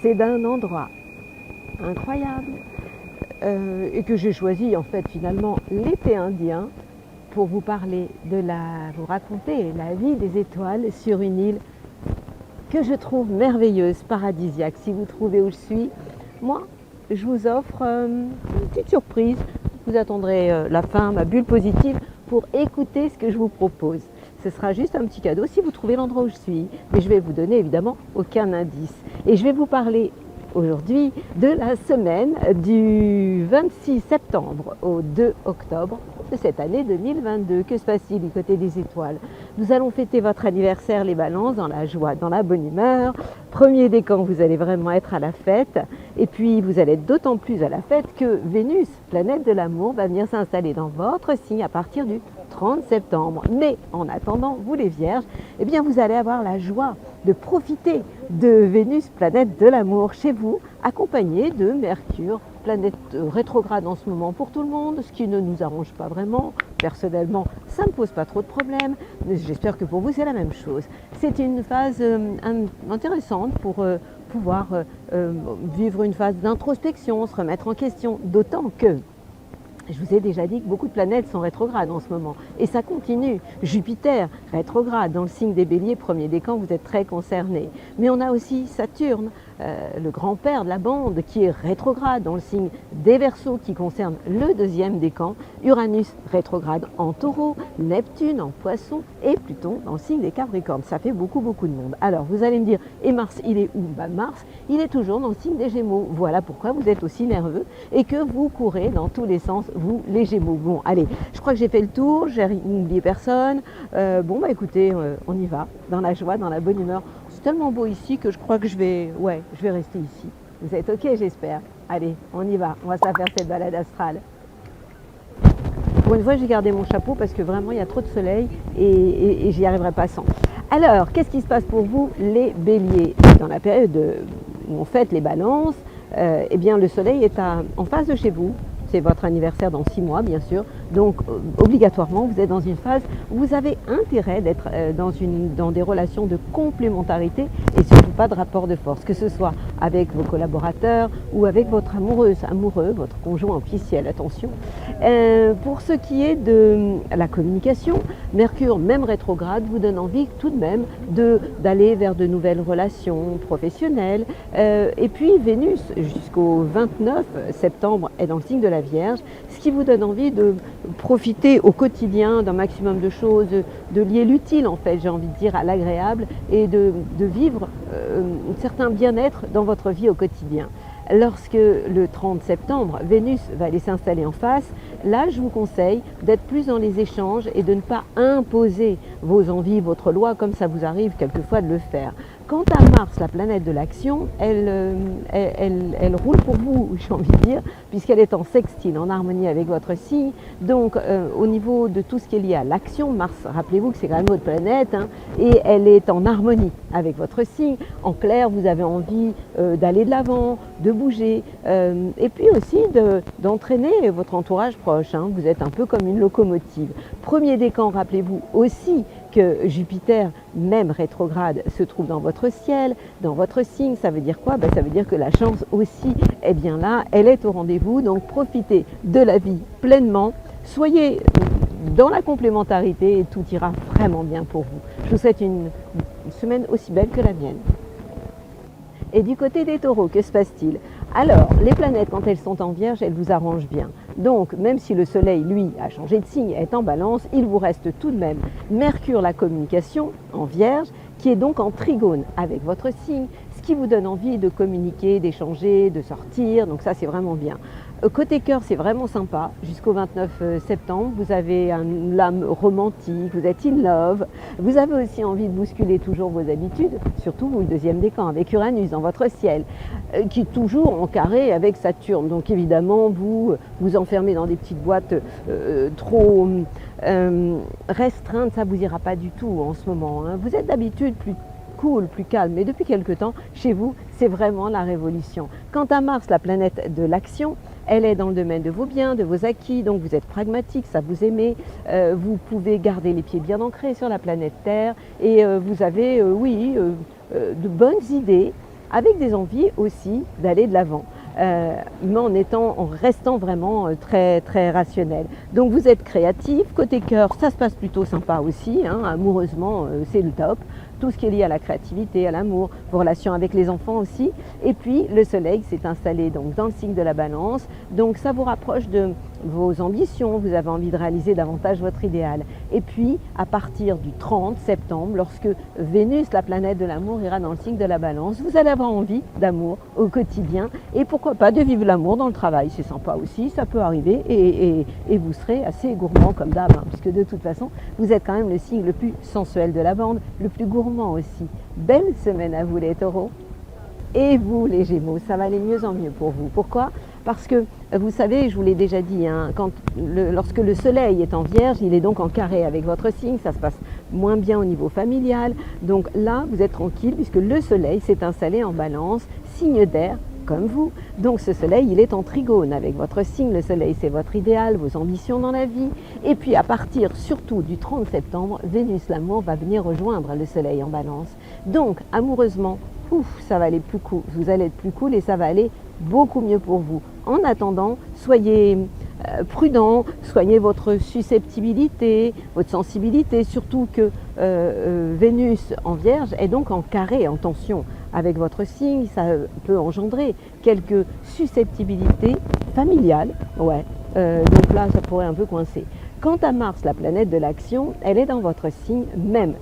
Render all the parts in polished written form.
c'est d'un endroit incroyable et que j'ai choisi en fait finalement l'été indien pour vous parler vous raconter la vie des étoiles sur une île que je trouve merveilleuse, paradisiaque. Si vous trouvez où je suis, moi je vous offre une petite surprise. Vous attendrez la fin, ma bulle positive, pour écouter ce que je vous propose. Ce sera juste un petit cadeau si vous trouvez l'endroit où je suis, mais je vais vous donner évidemment aucun indice. Et je vais vous parler aujourd'hui de la semaine du 26 septembre au 2 octobre de cette année 2022. Que se passe-t-il du côté des étoiles? Nous allons fêter votre anniversaire les balances dans la joie, dans la bonne humeur. Premier décan, vous allez vraiment être à la fête. Et puis vous allez être d'autant plus à la fête que Vénus, planète de l'amour, va venir s'installer dans votre signe à partir du 30 septembre. Mais en attendant, vous les vierges, eh bien vous allez avoir la joie de profiter de Vénus, planète de l'amour, chez vous, accompagnée de Mercure, planète rétrograde en ce moment pour tout le monde, ce qui ne nous arrange pas vraiment. Personnellement, ça ne pose pas trop de problèmes. J'espère que pour vous, c'est la même chose. C'est une phase intéressante pour pouvoir vivre une phase d'introspection, se remettre en question, d'autant que je vous ai déjà dit que beaucoup de planètes sont rétrogrades en ce moment. Et ça continue. Jupiter, rétrograde dans le signe des Béliers, premier décan, vous êtes très concernés. Mais on a aussi Saturne, le grand-père de la bande, qui est rétrograde dans le signe des Verseaux, qui concerne le deuxième décan. Uranus, rétrograde en Taureau. Neptune en Poisson. Et Pluton dans le signe des Capricornes. Ça fait beaucoup de monde. Alors, vous allez me dire, et Mars, il est où? Mars, il est toujours dans le signe des Gémeaux. Voilà pourquoi vous êtes aussi nerveux et que vous courez dans tous les sens, vous les Gémeaux. Bon, allez, je crois que j'ai fait le tour, j'ai oublié personne. Écoutez, on y va, dans la joie, dans la bonne humeur. C'est tellement beau ici que je crois que je vais rester ici. Vous êtes ok, j'espère. Allez, on y va, on va se la faire cette balade astrale. Pour une fois, j'ai gardé mon chapeau parce que vraiment, il y a trop de soleil et j'y arriverai pas sans. Alors, qu'est-ce qui se passe pour vous, les Béliers? Dans la période où on fête les balances, eh bien, le soleil est en face de chez vous. C'est votre anniversaire dans 6 mois, bien sûr. Donc, obligatoirement, vous êtes dans une phase où vous avez intérêt d'être dans des relations de complémentarité et surtout pas de rapport de force, que ce soit avec vos collaborateurs ou avec votre amoureux, votre conjoint officiel, attention. Pour ce qui est de la communication, Mercure, même rétrograde, vous donne envie tout de même d'aller vers de nouvelles relations professionnelles. Et puis, Vénus, jusqu'au 29 septembre, est dans le signe de la Vierge, ce qui vous donne envie de profiter au quotidien d'un maximum de choses, de lier l'utile en fait, j'ai envie de dire, à l'agréable et de vivre un certain bien-être dans votre vie au quotidien. Lorsque le 30 septembre, Vénus va aller s'installer en face, là je vous conseille d'être plus dans les échanges et de ne pas imposer vos envies, votre loi, comme ça vous arrive quelquefois de le faire. Quant à Mars, la planète de l'action, elle roule pour vous, j'ai envie de dire, puisqu'elle est en sextile, en harmonie avec votre signe. Donc, au niveau de tout ce qui est lié à l'action, Mars, rappelez-vous que c'est quand même votre planète, et elle est en harmonie avec votre signe. En clair, vous avez envie d'aller de l'avant, de bouger, et puis aussi d'entraîner votre entourage proche. Vous êtes un peu comme une locomotive. Premier décan, rappelez-vous aussi que Jupiter, même rétrograde, se trouve dans votre ciel, dans votre signe. Ça veut dire quoi? Ça veut dire que la chance aussi est bien là, elle est au rendez-vous. Donc profitez de la vie pleinement, soyez dans la complémentarité et tout ira vraiment bien pour vous. Je vous souhaite une semaine aussi belle que la mienne. Et du côté des taureaux, que se passe-t-il? Alors, les planètes, quand elles sont en Vierge, elles vous arrangent bien. Donc, même si le Soleil, lui, a changé de signe, est en Balance, il vous reste tout de même Mercure, la communication, en Vierge, qui est donc en trigone avec votre signe, ce qui vous donne envie de communiquer, d'échanger, de sortir. Donc ça, c'est vraiment bien. Côté cœur, c'est vraiment sympa. Jusqu'au 29 septembre, vous avez l'âme romantique, vous êtes in love. Vous avez aussi envie de bousculer toujours vos habitudes, surtout vous, le deuxième décan, avec Uranus dans votre ciel, qui est toujours en carré avec Saturne. Donc évidemment, vous vous enfermez dans des petites boîtes trop restreintes, ça ne vous ira pas du tout en ce moment. Vous êtes d'habitude plus cool, plus calme, mais depuis quelque temps, chez vous, c'est vraiment la révolution. Quant à Mars, la planète de l'action, elle est dans le domaine de vos biens, de vos acquis, donc vous êtes pragmatique, ça vous aimez, vous pouvez garder les pieds bien ancrés sur la planète Terre et vous avez, de bonnes idées avec des envies aussi d'aller de l'avant. Mais en restant vraiment très, très rationnel. Donc vous êtes créatif, côté cœur, ça se passe plutôt sympa aussi, hein, amoureusement, c'est le top. Tout ce qui est lié à la créativité, à l'amour, vos relations avec les enfants aussi. Et puis le soleil s'est installé donc dans le signe de la balance, donc ça vous rapproche de vos ambitions, vous avez envie de réaliser davantage votre idéal. Et puis à partir du 30 septembre, lorsque Vénus, la planète de l'amour, ira dans le signe de la balance, vous allez avoir envie d'amour au quotidien et pourquoi pas de vivre l'amour dans le travail, c'est sympa aussi, ça peut arriver et vous serez assez gourmand comme d'hab, hein, puisque de toute façon vous êtes quand même le signe le plus sensuel de la bande, le plus gourmand aussi. Belle semaine à vous les taureaux. Et vous les Gémeaux, ça va aller de mieux en mieux pour vous. Pourquoi? Parce que vous savez, je vous l'ai déjà dit, hein, lorsque le soleil est en Vierge, il est donc en carré avec votre signe, ça se passe moins bien au niveau familial. Donc là, vous êtes tranquille puisque le soleil s'est installé en balance, signe d'air comme vous. Donc ce soleil, il est en trigone avec votre signe. Le soleil, c'est votre idéal, vos ambitions dans la vie. Et puis à partir surtout du 30 septembre, Vénus, l'amour, va venir rejoindre le soleil en balance. Donc amoureusement, ça va aller plus cool, vous allez être plus cool et ça va aller beaucoup mieux pour vous. En attendant, soyez prudent, soignez votre susceptibilité, votre sensibilité, surtout que Vénus en Vierge est donc en carré, en tension avec votre signe, ça peut engendrer quelques susceptibilités familiales, ouais. Donc là, ça pourrait un peu coincer. Quant à Mars, la planète de l'action, elle est dans votre signe même.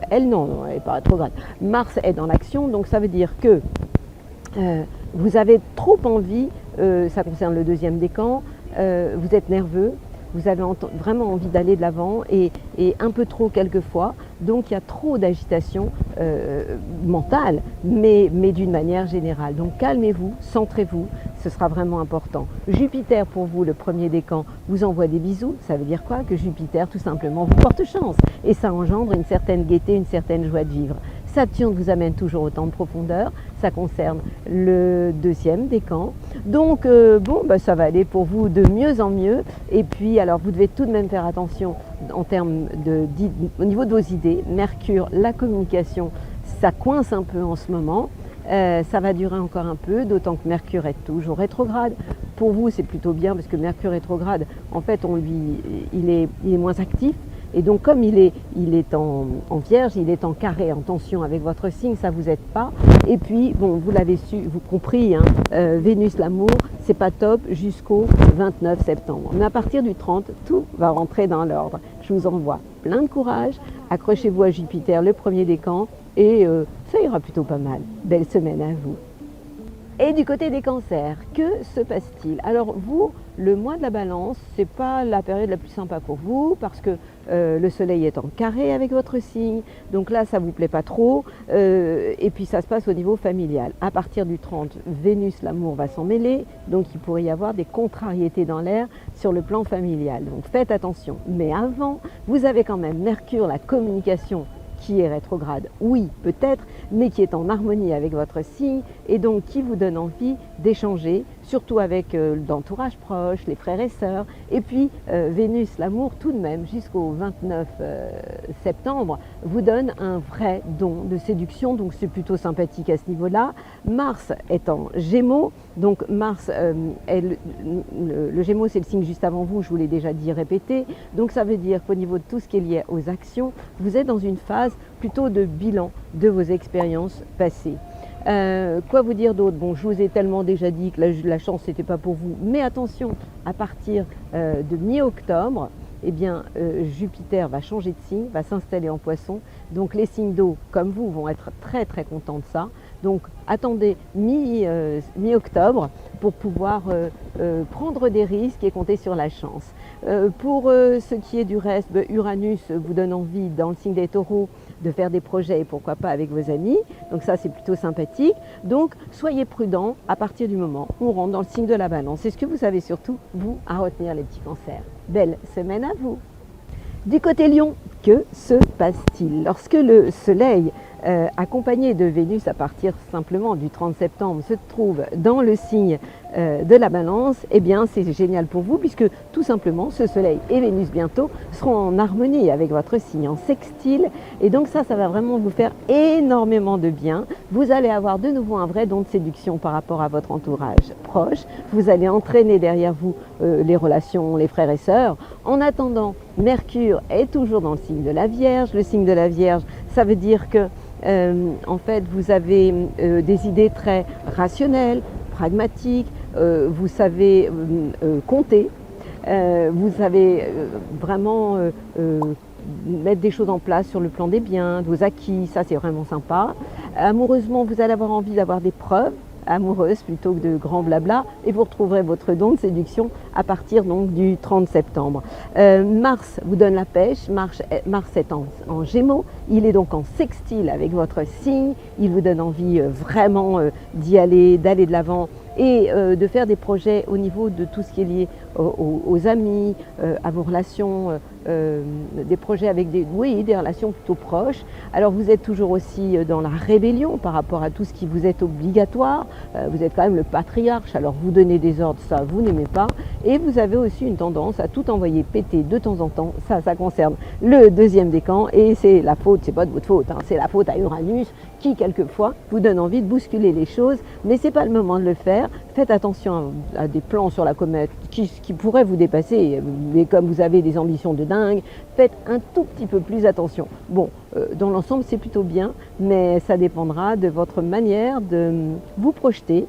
Elle, non, elle n'est pas rétrograde. Mars est dans l'action, donc ça veut dire que vous avez trop envie, ça concerne le deuxième décan, vous êtes nerveux, vous avez vraiment envie d'aller de l'avant et un peu trop quelquefois, donc il y a trop d'agitation mentale, mais d'une manière générale. Donc calmez-vous, centrez-vous, ce sera vraiment important. Jupiter pour vous, le premier décan, vous envoie des bisous, ça veut dire quoi? Que Jupiter tout simplement vous porte chance et ça engendre une certaine gaieté, une certaine joie de vivre. Saturne vous amène toujours autant de profondeur, ça concerne le deuxième décan. Donc ça va aller pour vous de mieux en mieux. Et puis alors vous devez tout de même faire attention en termes au niveau de vos idées. Mercure, la communication, ça coince un peu en ce moment. Ça va durer encore un peu, d'autant que Mercure est toujours rétrograde. Pour vous, c'est plutôt bien parce que Mercure rétrograde, en fait, il est moins actif. Et donc comme il est en Vierge, il est en carré, en tension avec votre signe, ça ne vous aide pas. Et puis, bon, vous l'avez compris, hein, Vénus, l'amour, c'est pas top jusqu'au 29 septembre. Mais à partir du 30, tout va rentrer dans l'ordre. Je vous envoie plein de courage, accrochez-vous à Jupiter, le premier décan, et ça ira plutôt pas mal. Belle semaine à vous. Et du côté des cancers, que se passe-t-il? Alors vous, le mois de la balance, c'est pas la période la plus sympa pour vous parce que le soleil est en carré avec votre signe, donc là ça vous plaît pas trop, et puis ça se passe au niveau familial. À partir du 30, Vénus, l'amour va s'en mêler, donc il pourrait y avoir des contrariétés dans l'air sur le plan familial, donc faites attention. Mais avant, vous avez quand même Mercure, la communication, qui est rétrograde, oui, peut-être, mais qui est en harmonie avec votre signe et donc qui vous donne envie d'échanger, surtout avec l'entourage proche, les frères et sœurs. Et puis Vénus, l'amour, tout de même, jusqu'au 29 septembre, vous donne un vrai don de séduction, donc c'est plutôt sympathique à ce niveau-là. Mars est en Gémeaux, donc Mars, le Gémeaux, c'est le signe juste avant vous, je vous l'ai déjà dit, répété. Donc ça veut dire qu'au niveau de tout ce qui est lié aux actions, vous êtes dans une phase plutôt de bilan de vos expériences passées. Quoi vous dire d'autre? Bon, je vous ai tellement déjà dit que la chance n'était pas pour vous, mais attention, à partir de mi-octobre, eh bien, Jupiter va changer de signe, va s'installer en Poisson, donc les signes d'eau comme vous vont être très très contents de ça. Donc attendez mi-octobre pour pouvoir prendre des risques et compter sur la chance. Pour ce qui est du reste, Uranus vous donne envie dans le signe des Taureaux de faire des projets et pourquoi pas avec vos amis, donc ça c'est plutôt sympathique. Donc soyez prudents à partir du moment où on rentre dans le signe de la Balance. C'est ce que vous avez surtout, vous, à retenir les petits cancers. Belle semaine à vous. Du côté Lion, que se passe-t-il? Lorsque le soleil accompagné de Vénus à partir simplement du 30 septembre, se trouve dans le signe de la Balance, eh bien c'est génial pour vous puisque tout simplement ce Soleil et Vénus bientôt seront en harmonie avec votre signe, en sextile, et donc ça va vraiment vous faire énormément de bien. Vous allez avoir de nouveau un vrai don de séduction par rapport à votre entourage proche, vous allez entraîner derrière vous les relations, les frères et sœurs. En attendant, Mercure est toujours dans le signe de la Vierge. Le signe de la Vierge, ça veut dire que en fait vous avez des idées très rationnelles, pragmatiques, vous savez compter, vous savez vraiment mettre des choses en place sur le plan des biens, de vos acquis, ça c'est vraiment sympa. Amoureusement, vous allez avoir envie d'avoir des preuves amoureuses plutôt que de grands blabla, et vous retrouverez votre don de séduction à partir donc du 30 septembre. Mars vous donne la pêche, Mars est en Gémeaux, il est donc en sextile avec votre signe, il vous donne envie vraiment d'y aller, d'aller de l'avant et de faire des projets au niveau de tout ce qui est lié aux amis, à vos relations, des projets avec des relations plutôt proches. Alors vous êtes toujours aussi dans la rébellion par rapport à tout ce qui vous est obligatoire, vous êtes quand même le patriarche, alors vous donnez des ordres, ça vous n'aimez pas, et vous avez aussi une tendance à tout envoyer péter de temps en temps, ça concerne le deuxième décan, et c'est la faute, c'est pas de votre faute, hein, c'est la faute à Uranus qui quelquefois vous donne envie de bousculer les choses, mais c'est pas le moment de le faire. Faites attention à des plans sur la comète qui pourraient vous dépasser, mais comme vous avez des ambitions de dingue, faites un tout petit peu plus attention. Bon, dans l'ensemble c'est plutôt bien, mais ça dépendra de votre manière de vous projeter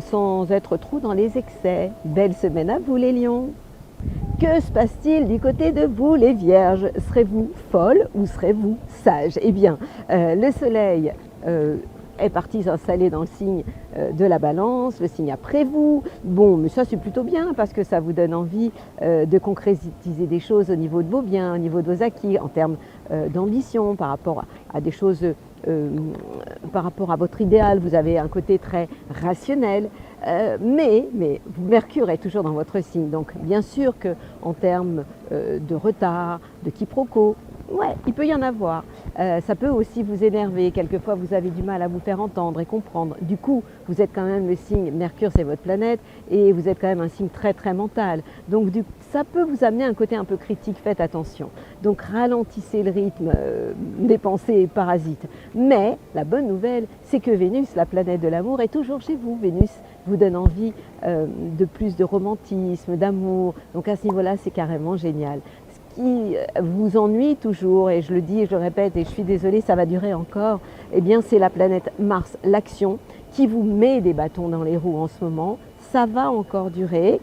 sans être trop dans les excès. Belle semaine à vous les lions! Que se passe-t-il du côté de vous les vierges? Serez-vous folle ou serez-vous sage? Eh bien, le soleil est parti s'installer dans le signe de la Balance, le signe après vous. Bon, mais ça c'est plutôt bien parce que ça vous donne envie de concrétiser des choses au niveau de vos biens, au niveau de vos acquis, en termes d'ambition, par rapport à des choses, par rapport à votre idéal. Vous avez un côté très rationnel, mais Mercure est toujours dans votre signe. Donc bien sûr qu'en termes de retard, de quiproquo, ouais, il peut y en avoir. Ça peut aussi vous énerver. Quelquefois, vous avez du mal à vous faire entendre et comprendre. Du coup, vous êtes quand même le signe, Mercure, c'est votre planète, et vous êtes quand même un signe très, très mental. Donc, ça peut vous amener un côté un peu critique. Faites attention. Donc, ralentissez le rythme des pensées parasites. Mais, la bonne nouvelle, c'est que Vénus, la planète de l'amour, est toujours chez vous. Vénus vous donne envie de plus de romantisme, d'amour. Donc, à ce niveau-là, c'est carrément génial. Qui vous ennuie toujours, et je le dis et je le répète et je suis désolée, ça va durer encore, eh bien c'est la planète Mars, l'action, qui vous met des bâtons dans les roues en ce moment. Ça va encore durer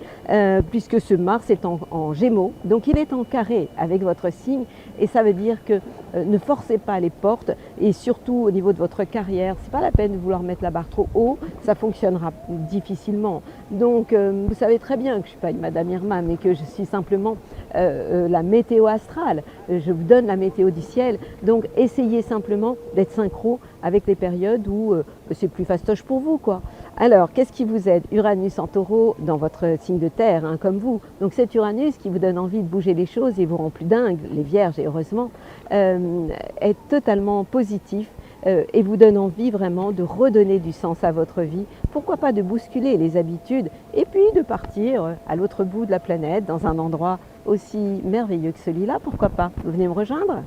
puisque ce Mars est en Gémeaux, donc il est en carré avec votre signe, et ça veut dire que ne forcez pas les portes, et surtout au niveau de votre carrière, c'est pas la peine de vouloir mettre la barre trop haut, ça fonctionnera difficilement. Donc vous savez très bien que je ne suis pas une Madame Irma, mais que je suis simplement la météo astrale. Je vous donne la météo du ciel, donc essayez simplement d'être synchro avec les périodes où c'est plus fastoche pour vous, quoi. Alors, qu'est-ce qui vous aide? Uranus en Taureau dans votre signe de terre, hein, comme vous. Donc c'est Uranus qui vous donne envie de bouger les choses et vous rend plus dingue, les vierges, et heureusement, est totalement positif et vous donne envie vraiment de redonner du sens à votre vie. Pourquoi pas de bousculer les habitudes et puis de partir à l'autre bout de la planète, dans un endroit aussi merveilleux que celui-là, pourquoi pas? Vous venez me rejoindre?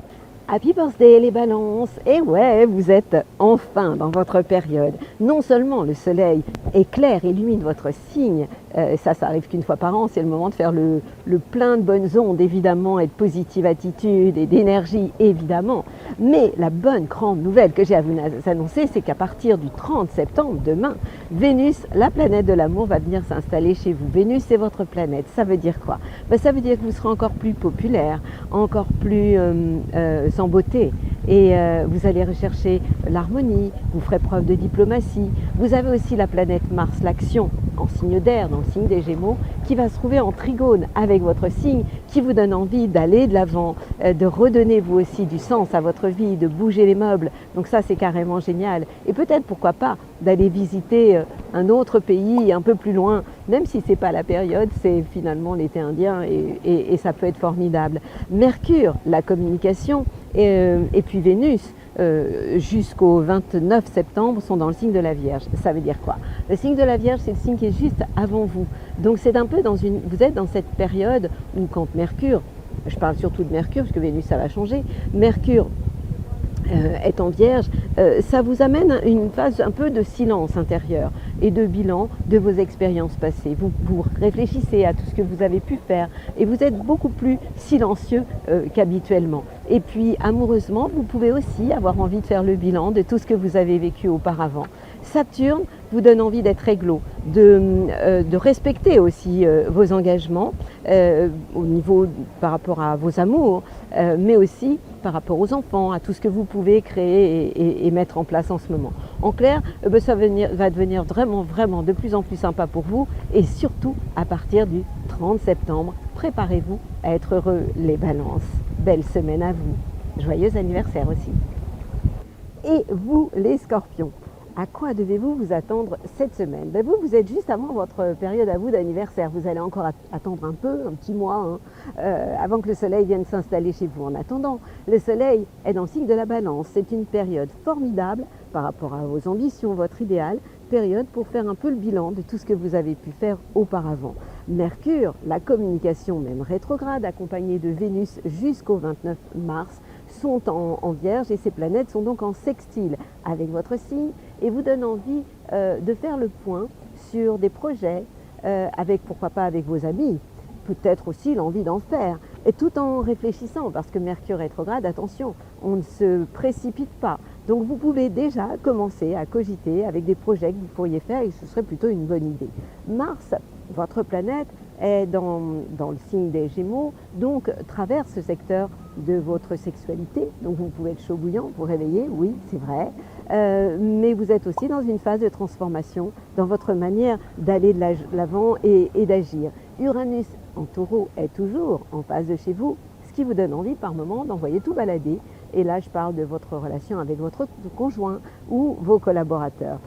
Happy birthday les balances! Et ouais, vous êtes enfin dans votre période. Non seulement le soleil éclaire, illumine votre signe, ça arrive qu'une fois par an, c'est le moment de faire le plein de bonnes ondes évidemment, et de positive attitude et d'énergie évidemment. Mais la bonne grande nouvelle que j'ai à vous annoncer, c'est qu'à partir du 30 septembre, demain, Vénus, la planète de l'amour, va venir s'installer chez vous. Vénus, c'est votre planète. Ça veut dire quoi? Ça veut dire que vous serez encore plus populaire, encore plus sans beauté, et vous allez rechercher l'harmonie, vous ferez preuve de diplomatie. Vous avez aussi la planète Mars, l'action, en signe d'air, dans le signe des Gémeaux, qui va se trouver en trigone avec votre signe, qui vous donne envie d'aller de l'avant, de redonner vous aussi du sens à votre vie, de bouger les meubles. Donc ça, c'est carrément génial. Et peut-être, pourquoi pas, d'aller visiter un autre pays un peu plus loin, même si ce n'est pas la période, c'est finalement l'été indien, et ça peut être formidable. Mercure, la communication, et puis Vénus, jusqu'au 29 septembre sont dans le signe de la Vierge. Ça veut dire quoi? Le signe de la Vierge, c'est le signe qui est juste avant vous. Donc c'est un peu vous êtes dans cette période où quand Mercure, je parle surtout de Mercure parce que Vénus ça va changer, Mercure est en Vierge, ça vous amène une phase un peu de silence intérieur et de bilan de vos expériences passées. Vous réfléchissez à tout ce que vous avez pu faire et vous êtes beaucoup plus silencieux qu'habituellement. Et puis amoureusement, vous pouvez aussi avoir envie de faire le bilan de tout ce que vous avez vécu auparavant. Saturne vous donne envie d'être réglo, de respecter aussi vos engagements au niveau par rapport à vos amours, mais aussi par rapport aux enfants, à tout ce que vous pouvez créer et mettre en place en ce moment. En clair, ça va devenir vraiment de plus en plus sympa pour vous et surtout à partir du 30 septembre, préparez-vous à être heureux les balances. Belle semaine à vous. Joyeux anniversaire aussi. Et vous les scorpions, à quoi devez-vous vous attendre cette semaine? Vous êtes juste avant votre période à vous d'anniversaire. Vous allez encore attendre un peu, un petit mois, avant que le soleil vienne s'installer chez vous. En attendant, le soleil est dans le signe de la balance. C'est une période formidable par rapport à vos ambitions, votre idéal, période pour faire un peu le bilan de tout ce que vous avez pu faire auparavant. Mercure, la communication même rétrograde, accompagnée de Vénus jusqu'au 29 mars, sont en Vierge et ces planètes sont donc en sextile avec votre signe et vous donnent envie de faire le point sur des projets, pourquoi pas avec vos amis, peut-être aussi l'envie d'en faire, et tout en réfléchissant, parce que Mercure rétrograde, attention, on ne se précipite pas. Donc vous pouvez déjà commencer à cogiter avec des projets que vous pourriez faire et ce serait plutôt une bonne idée. Mars, votre planète, est dans le signe des Gémeaux, donc traverse ce secteur de votre sexualité. Donc vous pouvez être chaud bouillant, vous réveiller, oui, c'est vrai. Mais vous êtes aussi dans une phase de transformation dans votre manière d'aller de l'avant et d'agir. Uranus en Taureau est toujours en face de chez vous, ce qui vous donne envie par moment d'envoyer tout balader. Et là, je parle de votre relation avec votre conjoint ou vos collaborateurs.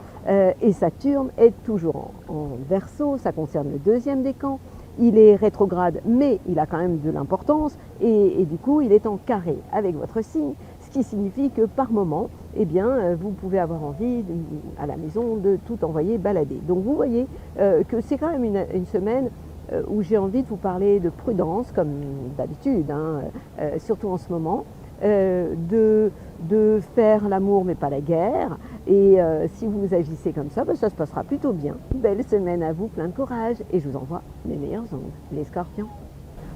Et Saturne est toujours en Verseau, ça concerne le deuxième décan. Il est rétrograde, mais il a quand même de l'importance et du coup, il est en carré avec votre signe, ce qui signifie que par moment, eh bien, vous pouvez avoir envie à la maison de tout envoyer balader. Donc vous voyez que c'est quand même une semaine où j'ai envie de vous parler de prudence, comme d'habitude, surtout en ce moment. De faire l'amour mais pas la guerre et si vous agissez comme ça, ça se passera plutôt bien. Belle semaine à vous, plein de courage et je vous envoie mes meilleurs ondes, les scorpions.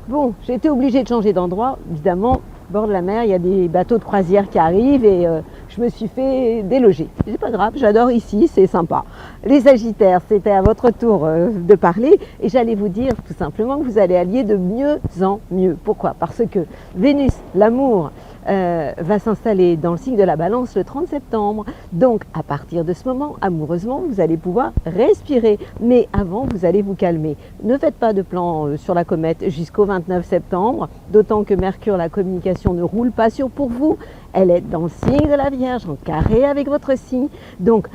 Bon, j'ai été obligée de changer d'endroit, évidemment, bord de la mer, il y a des bateaux de croisière qui arrivent et je me suis fait déloger. C'est pas grave, j'adore ici, c'est sympa. Les Sagittaires, c'était à votre tour de parler et j'allais vous dire tout simplement que vous allez allier de mieux en mieux. Pourquoi? Parce que Vénus, l'amour, va s'installer dans le signe de la Balance le 30 septembre. Donc à partir de ce moment, amoureusement, vous allez pouvoir respirer. Mais avant, vous allez vous calmer. Ne faites pas de plan sur la comète jusqu'au 29 septembre, d'autant que Mercure, la communication, ne roule pas pour vous. Elle est dans le signe de la Vierge, en carré avec votre signe. Donc,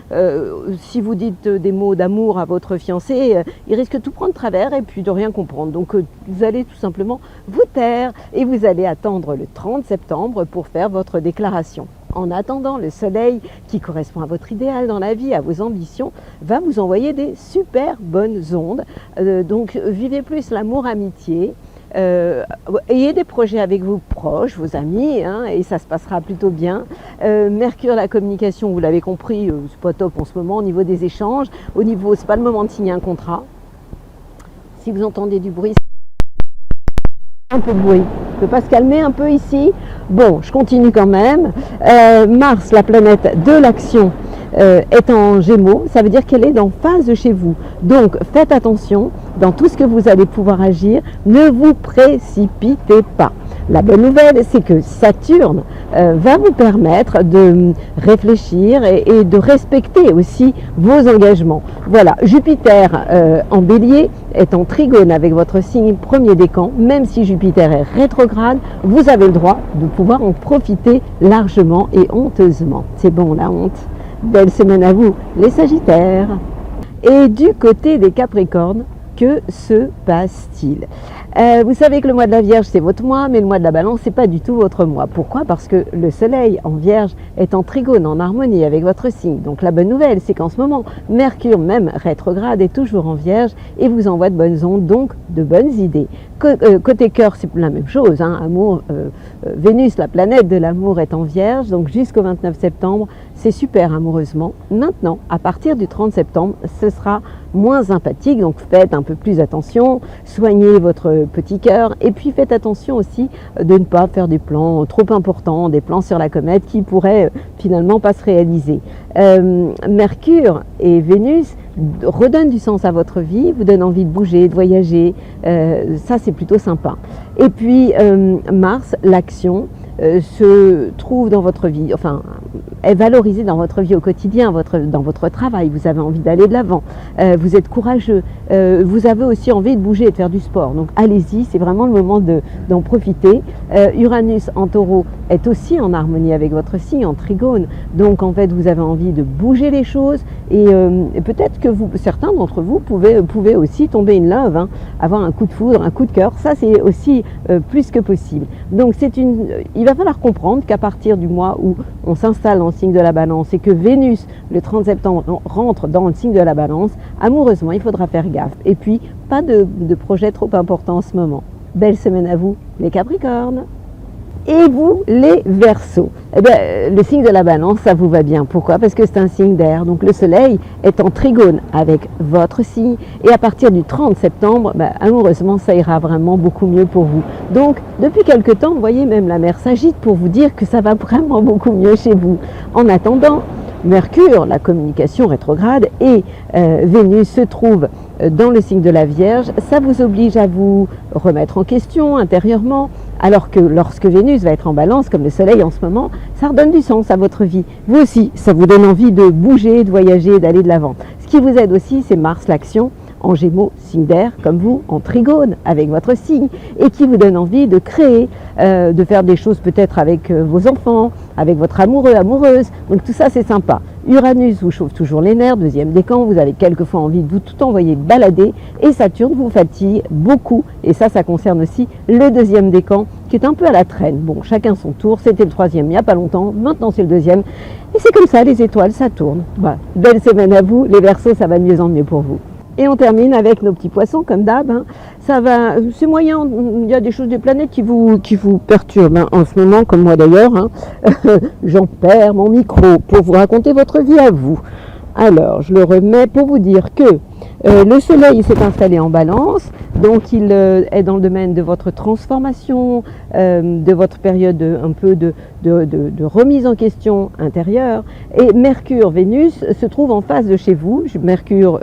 si vous dites des mots d'amour à votre fiancé, il risque de tout prendre de travers et puis de rien comprendre. Donc, vous allez tout simplement vous taire et vous allez attendre le 30 septembre pour faire votre déclaration. En attendant, le soleil, qui correspond à votre idéal dans la vie, à vos ambitions, va vous envoyer des super bonnes ondes. Donc, vivez plus l'amour-amitié. Ayez des projets avec vos proches, vos amis, et ça se passera plutôt bien. Mercure, la communication, vous l'avez compris, c'est pas top en ce moment au niveau des échanges. Au niveau, c'est pas le moment de signer un contrat. Si vous entendez du bruit, un peu de bruit. On ne peut pas se calmer un peu ici. Bon, je continue quand même. Mars, la planète de l'action, est en Gémeaux. Ça veut dire qu'elle est en phase de chez vous. Donc, faites attention dans tout ce que vous allez pouvoir agir. Ne vous précipitez pas. La bonne nouvelle, c'est que Saturne va vous permettre de réfléchir et de respecter aussi vos engagements. Voilà, Jupiter en Bélier est en trigone avec votre signe premier décan. Même si Jupiter est rétrograde, vous avez le droit de pouvoir en profiter largement et honteusement. C'est bon, la honte. Belle semaine à vous, les Sagittaires. Et du côté des Capricornes, que se passe-t-il? Vous savez que le mois de la Vierge, c'est votre mois, mais le mois de la Balance, c'est pas du tout votre mois. Pourquoi? Parce que le Soleil en Vierge est en trigone, en harmonie avec votre signe. Donc la bonne nouvelle, c'est qu'en ce moment, Mercure, même rétrograde, est toujours en Vierge et vous envoie de bonnes ondes, donc de bonnes idées. Côté cœur, c'est la même chose. Hein. Amour, Vénus, la planète de l'amour, est en Vierge, donc jusqu'au 29 septembre, c'est super amoureusement. Maintenant, à partir du 30 septembre, ce sera moins sympathique, donc faites un peu plus attention, soignez votre petit cœur et puis faites attention aussi de ne pas faire des plans trop importants, des plans sur la comète qui pourraient finalement pas se réaliser. Mercure et Vénus redonnent du sens à votre vie, vous donnent envie de bouger, de voyager, ça c'est plutôt sympa. Et puis Mars, l'action, se trouve dans votre vie, enfin est valorisée dans votre vie au quotidien, dans votre travail, vous avez envie d'aller de l'avant, vous êtes courageux, vous avez aussi envie de bouger et de faire du sport, donc allez-y, c'est vraiment le moment d'en profiter. Uranus en Taureau est aussi en harmonie avec votre signe, en trigone, donc en fait vous avez envie de bouger les choses et peut-être que certains d'entre vous pouvez aussi tomber in love, hein, avoir un coup de foudre, un coup de cœur, ça c'est aussi plus que possible. Donc il va falloir comprendre qu'à partir du mois où on s'installe dans le signe de la Balance et que Vénus, le 30 septembre, rentre dans le signe de la Balance, amoureusement, il faudra faire gaffe. Et puis, pas de projet trop important en ce moment. Belle semaine à vous, les Capricornes. Et vous, les Verseaux, eh bien, le signe de la Balance, ça vous va bien. Pourquoi? Parce que c'est un signe d'air. Donc le Soleil est en trigone avec votre signe. Et à partir du 30 septembre, amoureusement, ça ira vraiment beaucoup mieux pour vous. Donc, depuis quelque temps, vous voyez, même la mer s'agite pour vous dire que ça va vraiment beaucoup mieux chez vous. En attendant, Mercure, la communication rétrograde, et Vénus se trouvent dans le signe de la Vierge. Ça vous oblige à vous remettre en question intérieurement, alors que lorsque Vénus va être en Balance, comme le Soleil en ce moment, ça redonne du sens à votre vie. Vous aussi, ça vous donne envie de bouger, de voyager, d'aller de l'avant. Ce qui vous aide aussi, c'est Mars, l'action, en Gémeaux, signe d'air, comme vous, en trigone avec votre signe, et qui vous donne envie de créer, de faire des choses peut-être avec vos enfants, avec votre amoureux, amoureuse. Donc tout ça, c'est sympa. Uranus vous chauffe toujours les nerfs, deuxième décan, vous avez quelquefois envie de vous tout envoyer balader, et Saturne vous fatigue beaucoup, et ça concerne aussi le deuxième décan, qui est un peu à la traîne. Bon, chacun son tour, c'était le troisième il n'y a pas longtemps, maintenant c'est le deuxième, et c'est comme ça, les étoiles, ça tourne. Voilà. Belle semaine à vous, les Verseaux, ça va de mieux en mieux pour vous. Et on termine avec nos petits poissons, comme d'hab. Hein. Ça va, c'est moyen, il y a des choses des planètes qui vous perturbent hein, en ce moment, comme moi d'ailleurs. Hein. J'en perds mon micro pour vous raconter votre vie à vous. Alors, je le remets pour vous dire que le Soleil s'est installé en Balance, donc il est dans le domaine de votre transformation, de votre période un peu de remise en question intérieure. Et Mercure, Vénus se trouve en face de chez vous. Mercure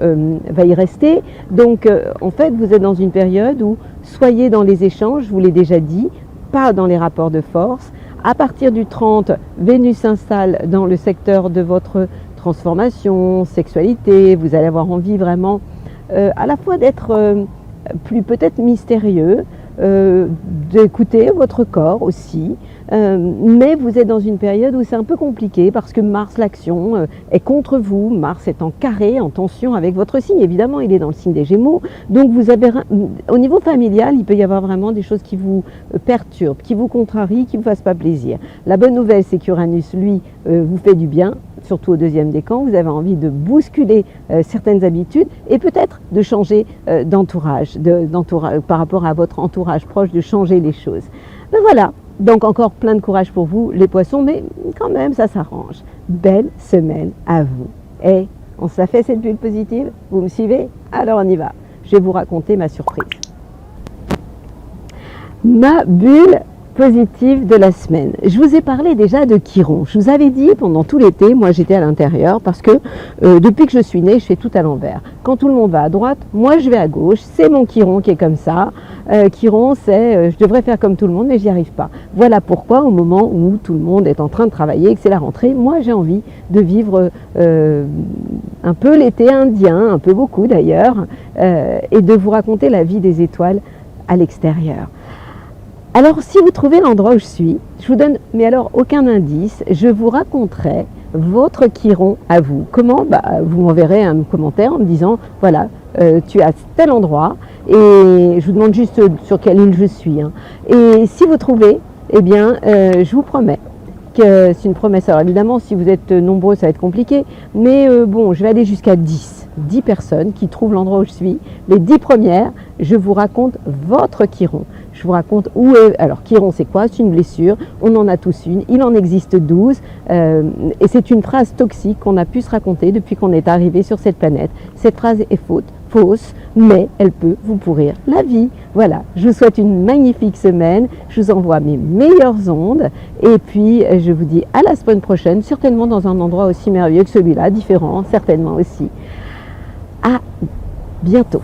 va y rester. Donc, en fait, vous êtes dans une période où soyez dans les échanges, je vous l'ai déjà dit, pas dans les rapports de force. À partir du 30, Vénus s'installe dans le secteur de votre transformation, sexualité, vous allez avoir envie vraiment à la fois d'être plus peut-être mystérieux, d'écouter votre corps aussi, mais vous êtes dans une période où c'est un peu compliqué parce que Mars, l'action, est contre vous. Mars est en carré, en tension avec votre signe. Évidemment, il est dans le signe des Gémeaux. Donc, vous avez, au niveau familial, il peut y avoir vraiment des choses qui vous perturbent, qui vous contrarient, qui ne vous fassent pas plaisir. La bonne nouvelle, c'est qu'Uranus, lui, vous fait du bien, surtout au deuxième décan. Vous avez envie de bousculer certaines habitudes et peut-être de changer d'entourage, par rapport à votre entourage proche, de changer les choses. Ben voilà. Donc encore plein de courage pour vous, les poissons, mais quand même, ça s'arrange. Belle semaine à vous. Et on se la fait cette bulle positive? Vous me suivez? Alors on y va. Je vais vous raconter ma surprise. Ma bulle positive de la semaine. Je vous ai parlé déjà de Chiron. Je vous avais dit pendant tout l'été, moi j'étais à l'intérieur parce que depuis que je suis née, je fais tout à l'envers. Quand tout le monde va à droite, moi je vais à gauche. C'est mon Chiron qui est comme ça. Chiron, c'est je devrais faire comme tout le monde, mais j'y arrive pas. Voilà pourquoi au moment où tout le monde est en train de travailler et que c'est la rentrée, moi j'ai envie de vivre un peu l'été indien, un peu beaucoup d'ailleurs, et de vous raconter la vie des étoiles à l'extérieur. Alors, si vous trouvez l'endroit où je suis, je vous donne, mais alors aucun indice, je vous raconterai votre Chiron à vous. Comment? Vous m'enverrez un commentaire en me disant, voilà, tu es à tel endroit Et je vous demande juste sur quelle île je suis, hein. Et si vous trouvez, eh bien, je vous promets que c'est une promesse. Alors évidemment, si vous êtes nombreux, ça va être compliqué. Mais bon, je vais aller jusqu'à 10 personnes qui trouvent l'endroit où je suis. Les 10 premières, je vous raconte votre chiron. Je vous raconte où est... Alors, chiron, c'est quoi? C'est une blessure. On en a tous une. Il en existe 12. Et c'est une phrase toxique qu'on a pu se raconter depuis qu'on est arrivé sur cette planète. Cette phrase est fausse, mais elle peut vous pourrir la vie. Voilà, je vous souhaite une magnifique semaine. Je vous envoie mes meilleures ondes. Et puis, je vous dis à la semaine prochaine, certainement dans un endroit aussi merveilleux que celui-là, différent, certainement aussi. À bientôt.